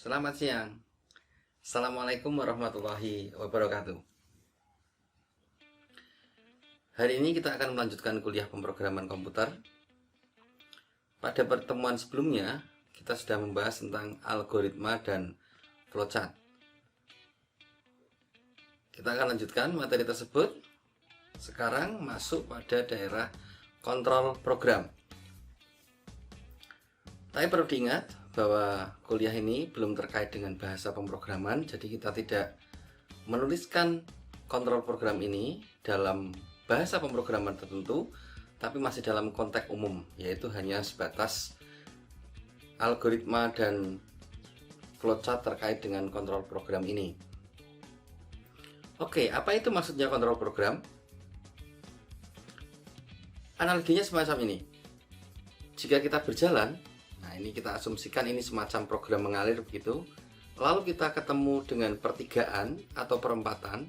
Selamat siang. Assalamualaikum warahmatullahi wabarakatuh. Hari ini kita akan melanjutkan kuliah pemrograman komputer. Pada pertemuan sebelumnya, kita sudah membahas tentang algoritma dan flowchart. Kita akan lanjutkan materi tersebut. Sekarang masuk pada daerah kontrol program. Tapi perlu diingat bahwa kuliah ini belum terkait dengan bahasa pemrograman, jadi kita tidak menuliskan kontrol program ini dalam bahasa pemrograman tertentu, tapi masih dalam konteks umum, yaitu hanya sebatas algoritma dan flowchart terkait dengan kontrol program ini. Oke, apa itu maksudnya kontrol program? Analoginya semacam ini. Jika kita berjalan, nah ini kita asumsikan ini semacam program mengalir begitu. Lalu kita ketemu dengan pertigaan atau perempatan.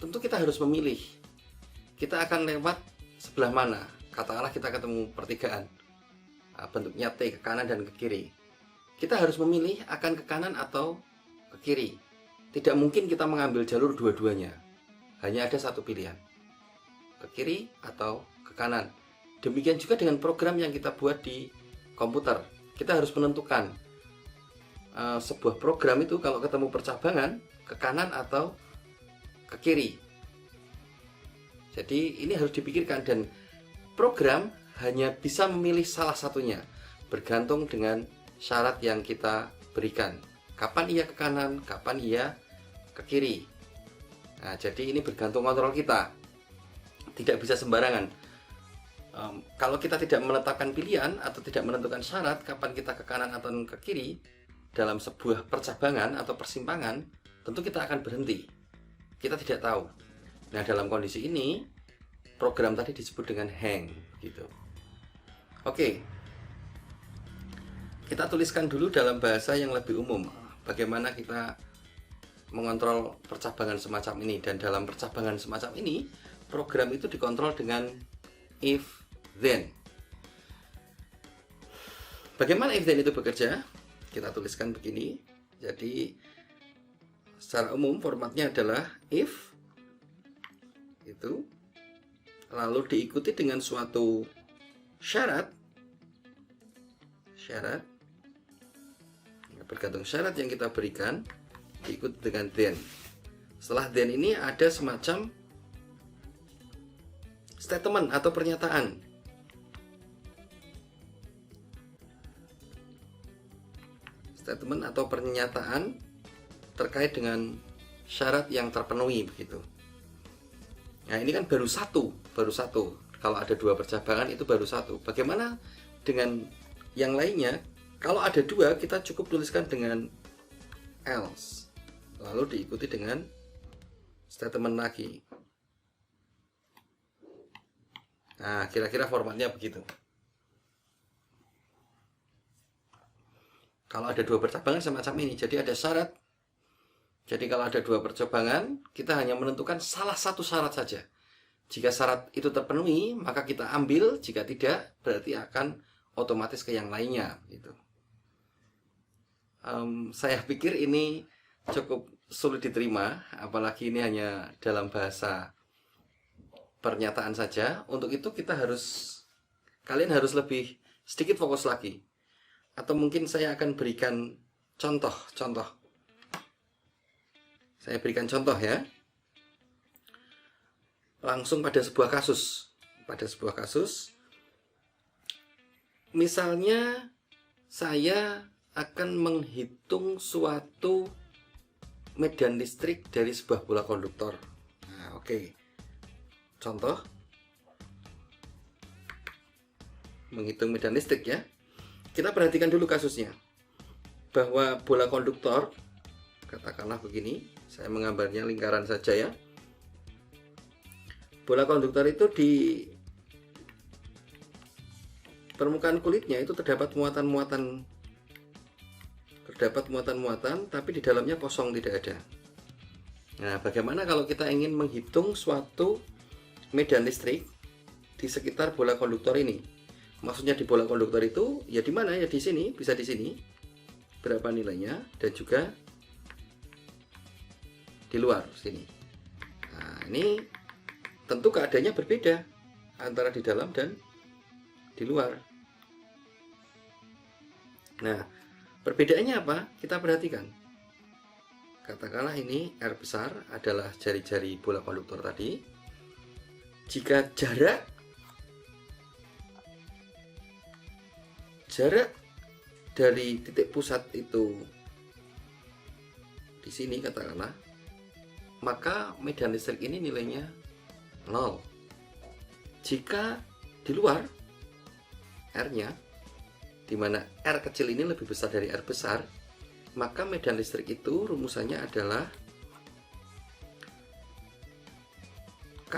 Tentu kita harus memilih. Kita akan lewat sebelah mana? Katakanlah kita ketemu pertigaan. Bentuknya T, ke kanan dan ke kiri. Kita harus memilih akan ke kanan atau ke kiri. Tidak mungkin kita mengambil jalur dua-duanya. Hanya ada satu pilihan. Ke kiri atau ke kanan. Demikian juga dengan program yang kita buat di komputer. Kita harus menentukan sebuah program itu kalau ketemu percabangan ke kanan atau ke kiri. Jadi ini harus dipikirkan, dan program hanya bisa memilih salah satunya bergantung dengan syarat yang kita berikan. Kapan ia ke kanan, kapan ia ke kiri. Nah, jadi ini bergantung kontrol kita. Tidak bisa sembarangan. Kalau kita tidak menetapkan pilihan atau tidak menentukan syarat kapan kita ke kanan atau ke kiri dalam sebuah percabangan atau persimpangan, tentu kita akan berhenti. Kita tidak tahu. Nah, dalam kondisi ini program tadi disebut dengan hang gitu. Oke. Kita tuliskan dulu dalam bahasa yang lebih umum bagaimana kita mengontrol percabangan semacam ini. Dan dalam percabangan semacam ini, program itu dikontrol dengan if then. Bagaimana if then itu bekerja? Kita tuliskan begini. Jadi secara umum formatnya adalah if itu lalu diikuti dengan suatu syarat bergantung syarat yang kita berikan, diikuti dengan then. Setelah then ini ada semacam statement atau pernyataan. Statement atau pernyataan terkait dengan syarat yang terpenuhi begitu. Nah, ini kan baru satu. Kalau ada dua percabangan itu baru satu. Bagaimana dengan yang lainnya? Kalau ada dua, kita cukup tuliskan dengan else, lalu diikuti dengan statement lagi. Nah, kira-kira formatnya begitu. Kalau ada dua percabangan semacam ini, jadi ada syarat. Jadi kalau ada dua percabangan, kita hanya menentukan salah satu syarat saja. Jika syarat itu terpenuhi, maka kita ambil. Jika tidak, berarti akan otomatis ke yang lainnya. Gitu. Saya pikir ini cukup sulit diterima, apalagi ini hanya dalam bahasa pernyataan saja. Untuk itu kalian harus lebih sedikit fokus lagi. Atau mungkin saya akan berikan contoh. Saya berikan contoh ya. Langsung pada sebuah kasus. Misalnya saya akan menghitung suatu medan listrik dari sebuah bola konduktor. Nah, oke. Contoh. Menghitung medan listrik ya. Kita perhatikan dulu kasusnya. Bahwa bola konduktor, katakanlah begini, saya menggambarnya lingkaran saja ya. Bola konduktor itu di permukaan kulitnya itu terdapat muatan-muatan, tapi di dalamnya kosong, tidak ada. Nah, bagaimana kalau kita ingin menghitung suatu medan listrik di sekitar bola konduktor ini? Maksudnya di bola konduktor itu ya di mana? Ya di sini, bisa di sini. berapa nilainya, dan juga di luar sini. Nah, ini tentu keadaannya berbeda antara di dalam dan di luar. Nah, perbedaannya apa? Kita perhatikan. Katakanlah ini R besar adalah jari-jari bola konduktor tadi. Jika jarak dari titik pusat itu di sini katakanlah, maka medan listrik ini nilainya 0. Jika di luar R-nya, di mana R kecil ini lebih besar dari R besar, maka medan listrik itu rumusannya adalah K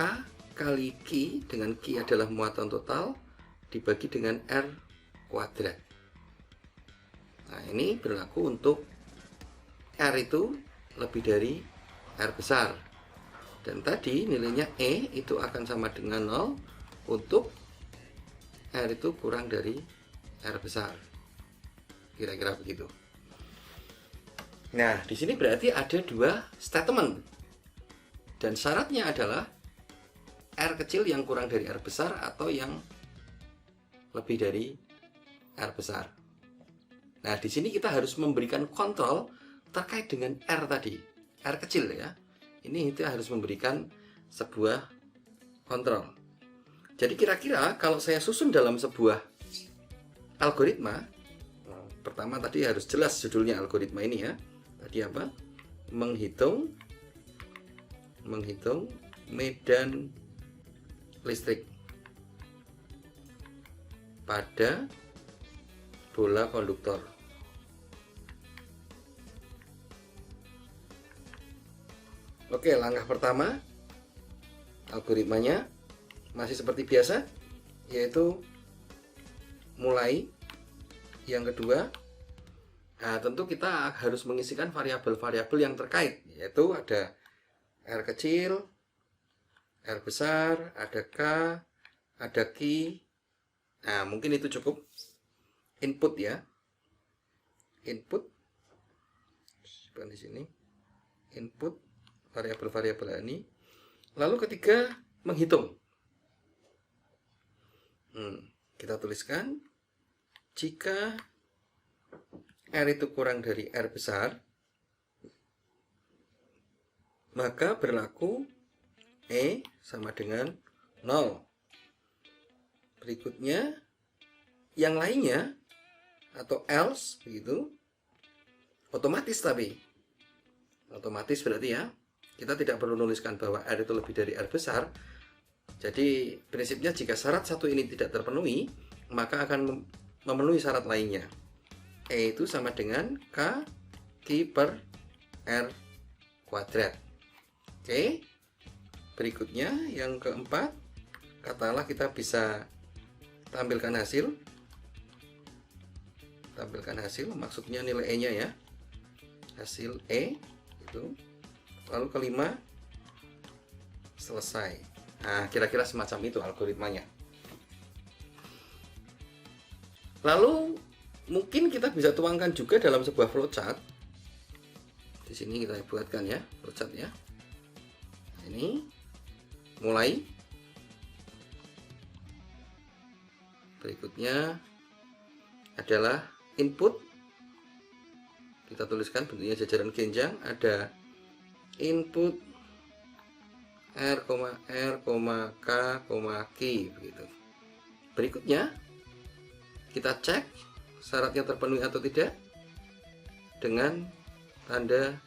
kali Q, dengan Q adalah muatan total, dibagi dengan R kuadrat. Nah, ini berlaku untuk R itu lebih dari R besar. Dan tadi nilainya E itu akan sama dengan 0 untuk R itu kurang dari R besar. Kira-kira begitu. Nah, di sini berarti ada dua statement. Dan syaratnya adalah R kecil yang kurang dari R besar atau yang lebih dari R besar. Nah, di sini kita harus memberikan kontrol terkait dengan R tadi. R kecil ya. Ini kita harus memberikan sebuah kontrol. Jadi kira-kira kalau saya susun dalam sebuah algoritma, pertama tadi harus jelas judulnya algoritma ini ya. Tadi apa? Menghitung medan listrik pada bola konduktor. Oke, langkah pertama algoritmanya masih seperti biasa, yaitu mulai. Yang kedua, nah tentu kita harus mengisikan variabel-variabel yang terkait, yaitu ada R kecil, R besar, ada K, ada Q. Nah, mungkin itu cukup. Input ya. Input. Bukan di sini. Input variabel-variabel ini. Lalu ketiga, menghitung. Kita tuliskan jika R itu kurang dari R besar, maka berlaku E sama dengan 0. Berikutnya, yang lainnya atau else begitu, otomatis berarti ya, kita tidak perlu menuliskan bahwa R itu lebih dari R besar. Jadi prinsipnya jika syarat satu ini tidak terpenuhi, maka akan memenuhi syarat lainnya. E itu sama dengan K Q per R kuadrat. Oke. Berikutnya yang keempat, katakanlah kita bisa tampilkan hasil. Maksudnya nilai E nya ya, hasil E itu. Lalu kelima, selesai. Nah, kira-kira semacam itu algoritmanya. Lalu mungkin kita bisa tuangkan juga dalam sebuah flowchart. Di sini kita buatkan ya flowchart ya. Ini mulai. Berikutnya adalah input. Kita tuliskan bentuknya jajaran genjang, ada input R, R, K, Q begitu. Berikutnya kita cek syaratnya terpenuhi atau tidak dengan tanda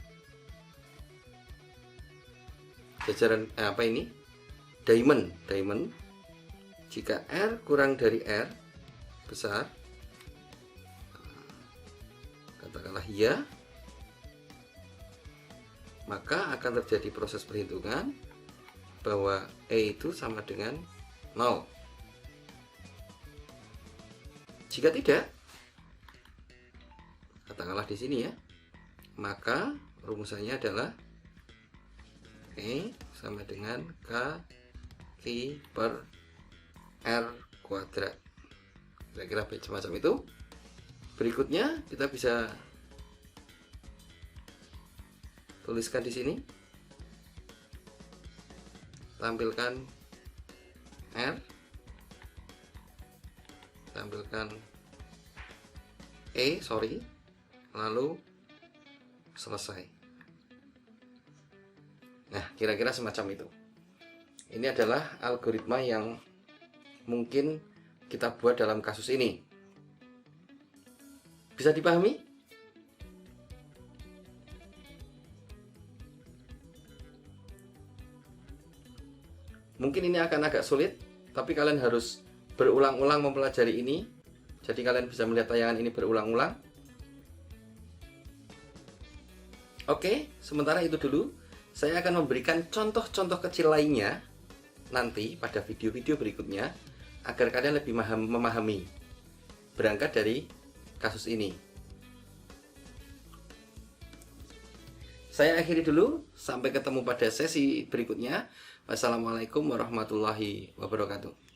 jajaran diamond. Jika R kurang dari R besar, katakanlah ya, maka akan terjadi proses perhitungan bahwa E itu sama dengan 0. Jika tidak, katakanlah di sini ya, maka rumusannya adalah E sama dengan K Q per R kuadrat. Kira-kira semacam itu. Berikutnya kita bisa tuliskan di sini, tampilkan R, tampilkan lalu selesai. Nah, kira-kira semacam itu. Ini adalah algoritma yang mungkin kita buat dalam kasus ini. Bisa dipahami? Mungkin ini akan agak sulit, tapi kalian harus berulang-ulang mempelajari ini. Jadi kalian bisa melihat tayangan ini berulang-ulang. Oke, sementara itu dulu. Saya akan memberikan contoh-contoh kecil lainnya nanti pada video-video berikutnya agar kalian lebih memahami berangkat dari kasus ini. Saya akhiri dulu, sampai ketemu pada sesi berikutnya. Wassalamualaikum warahmatullahi wabarakatuh.